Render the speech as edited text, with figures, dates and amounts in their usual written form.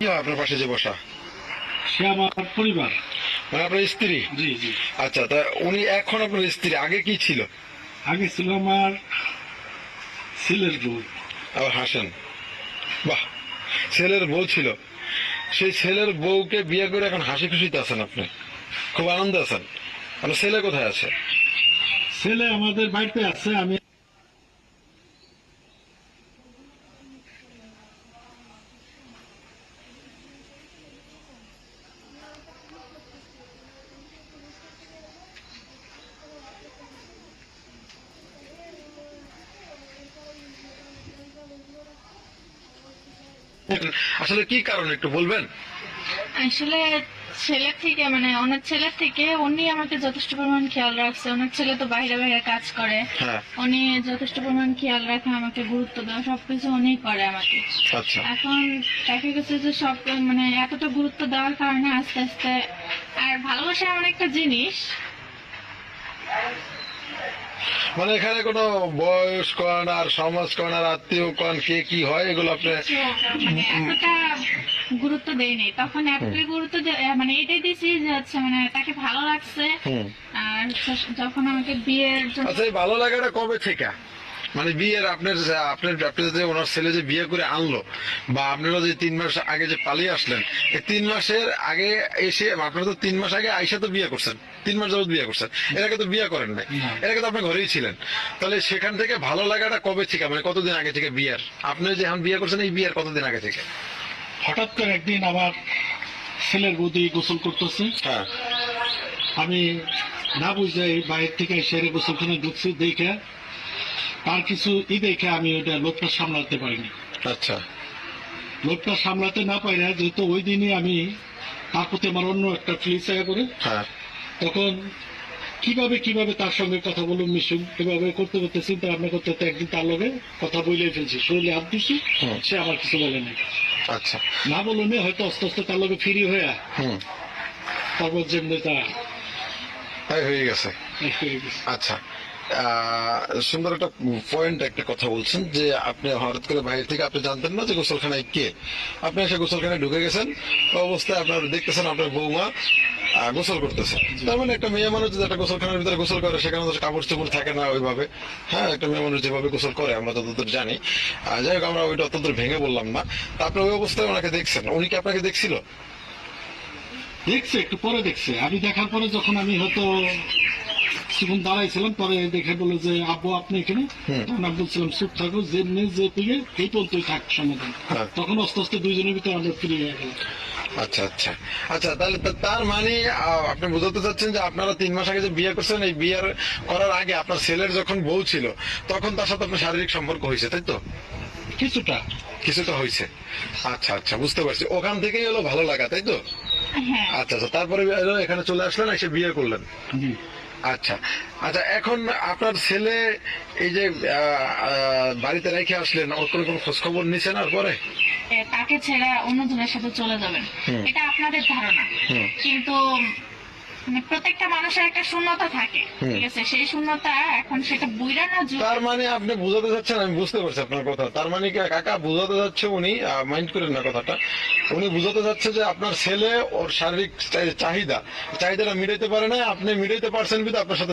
কি হয় আপনার পাশে যে বসা? সে আমার পরিবার। মানে আপনার স্ত্রী? জি জি। আচ্ছা, তা উনি এখন আপনার স্ত্রী, আগে কি ছিল? আগে ছিল আমার ছেলের বউ। আবার হাসেন, বাহ, ছেলের বউ ছিল। সেই ছেলের বউকে বিয়ে করে এখন হাসি খুশিতে আছেন আপনি, খুব আনন্দে আছেন। আপনার ছেলে কোথায় আছে? ছেলে আমাদের বাড়িতে আছে। আমি আসলে কি কারণ একটু বলবেন? আসলে ছেলের থেকে মানে ওনার ছেলের থেকে উনি আমাকে যথেষ্ট পরিমাণ খেয়াল রাখছে। ওনার ছেলে তো বাইরে বাইরে কাজ করে, হ্যাঁ। উনি যথেষ্ট পরিমাণ খেয়াল রাখে, আমাকে গুরুত্ব দেয়, সবকিছু উনি করে আমাকে। আচ্ছা, এখন দেখা গেছে যে সব মানে এতটা গুরুত্ব দেওয়ার কারণে আস্তে আস্তে আর ভালোবাসা এমন একটা জিনিস। মানে এখানে কোনো বয়স কন আর সমাজ কন আর আত্মীয় কন কে কি হয় এগুলো আপনি মানে এতটা গুরুত্ব দেয়নি তখন, এতটাই গুরুত্ব মানে এটাই দিয়েছি যে হচ্ছে মানে তাকে ভালো লাগছে। আর যখন আমাকে বিয়ের জন্য আচ্ছা, এই ভালো লাগাটা কবে থেকে? মানে বিয়ের আপনার আপনার যে ওনার ছেলে যে বিয়ে করে আনলো, বা আপনারা যে 3 মাস আগে যে পালিয়ে আসলেন, এই 3 মাসের আগে এসে আপনারা তো 3 মাস আগে আইসা তো বিয়ে করছেন, 3 মাস যাবত বিয়ে করছেন, এর আগে তো বিয়ে করেন নাই, এর আগে তো আপনি ঘরেই ছিলেন। তাহলে সেখান থেকে ভালো লাগাটা কবে থেকে, মানে কতদিন আগে থেকে বিয়ের? আপনি যে এখন বিয়ে করছেন এই বিয়ের কতদিন আগে থেকে? হঠাৎ করে একদিন আমার ছেলের বৌদি গোসল করতেছে। হ্যাঁ। আমি না বুঝে বাইরে থেকে সেরে গোসলখানে ঢুকছি, দেখে তার কিছু দেখে আমি ওটা লোকটা সামলাতে পারিনি। আচ্ছা। লোকটা সামলাতে না পারি না, যেহেতু ওই দিনই আমি তার প্রতি আমার অন্য একটা ফিলিংস আয়া করে, হ্যাঁ। তখন কিভাবে তার সঙ্গে কথা বলুন, মিশুন, এভাবে করতে করতে চিন্তা ভাবনা করতে করতে একদিন তার লগে কথা বলে ফেলছি, শরীরে হাত দিচ্ছি, সে আমার কিছু বলেনি। আচ্ছা। না বলুন, হয়তো আস্তে আস্তে তার লগে ফ্রি হয়ে তারপর যেমনি তা তাই হয়ে গেছে। হয়ে গেছে। আচ্ছা, সুন্দর একটা পয়েন্ট, একটা কথা বলছেন যে আপনি হঠাৎ করে বাইরে থেকে আপনি জানতেন না যে গোসলখানায় কে, আপনি এসে গোসলখানায় ঢুকে গেছেন, অবস্থায় আপনার দেখতেছেন আপনার বৌমা গোসল করতেছে। তার মানে একটা মেয়ে মানুষ যে একটা গোসলখানার ভিতরে গোসল করে, সেখানে তো কাপড় চোপড় থাকে না ওইভাবে। হ্যাঁ, একটা মেয়ে মানুষ যেভাবে গোসল করে আমরা ততদূর জানি। যাই হোক, আমরা ওইটা অতদূর ভেঙে বললাম না। তারপরে ওই অবস্থায় ওনাকে দেখছেন, উনি কি আপনাকে দেখছিল? দেখছে, একটু পরে দেখছে। আমি দেখার পরে যখন আমি হয়তো কিছুক্ষণ দাঁড়াইছিলাম, পরে দেখে বলে যে আব্বু আপনি এখানে, তখন আমি বলছিলাম চুপ থাকো, যেমনি যে তুই এই পর্যন্তই থাক সমাধান। তখন আস্তে আস্তে দুইজনের ভিতরে আমরা ফিরে গেল। আচ্ছা আচ্ছা আচ্ছা, তাহলে তার মানে আপনি বোঝাতে চাচ্ছেন যে আপনারা 3 মাস আগে যে বিয়ে করছেন, এই বিয়ের করার আগে আপনার ছেলের যখন বউ ছিল তখন তার সাথে আপনার শারীরিক সম্পর্ক হয়েছে, তাই তো? কিছুটা কিছুটা হয়েছে। আচ্ছা আচ্ছা, বুঝতে পারছি। ওখান থেকেই হলো ভালো লাগা, তাই তো? হ্যাঁ। আচ্ছা আচ্ছা, তারপরে এখানে চলে আসলেন, এসে বিয়ে করলেন। আচ্ছা আচ্ছা, এখন আপনার ছেলে এই যে বাড়িতে রেখে আসলেন, ওর কোনো খোঁজ খবর নিছেন আর পরে? তাকে ছেড়ে অন্যজনের সাথে চলে যাবেন, এটা আপনাদের ধারণা, কিন্তু মানে প্রত্যেকটা মানুষের একটা শূন্যতা থাকে, ঠিক আছে? সেই শূন্যতা এখন সেটা বুইড়া না তার মানে আপনি বোঝাতে চাচ্ছেন, আমি বুঝতে পারছি আপনার কথা, তার মানে কি কাকা বোঝাতে যাচ্ছে, উনি মাইন্ড করেন না কথাটা, উনি বোঝাতে যাচ্ছে যে আপনার ছেলে ওর শারীরিক চাহিদাটা মিটাইতে পারে না, আপনি মিটাইতে পারছেন, কিন্তু আপনার সাথে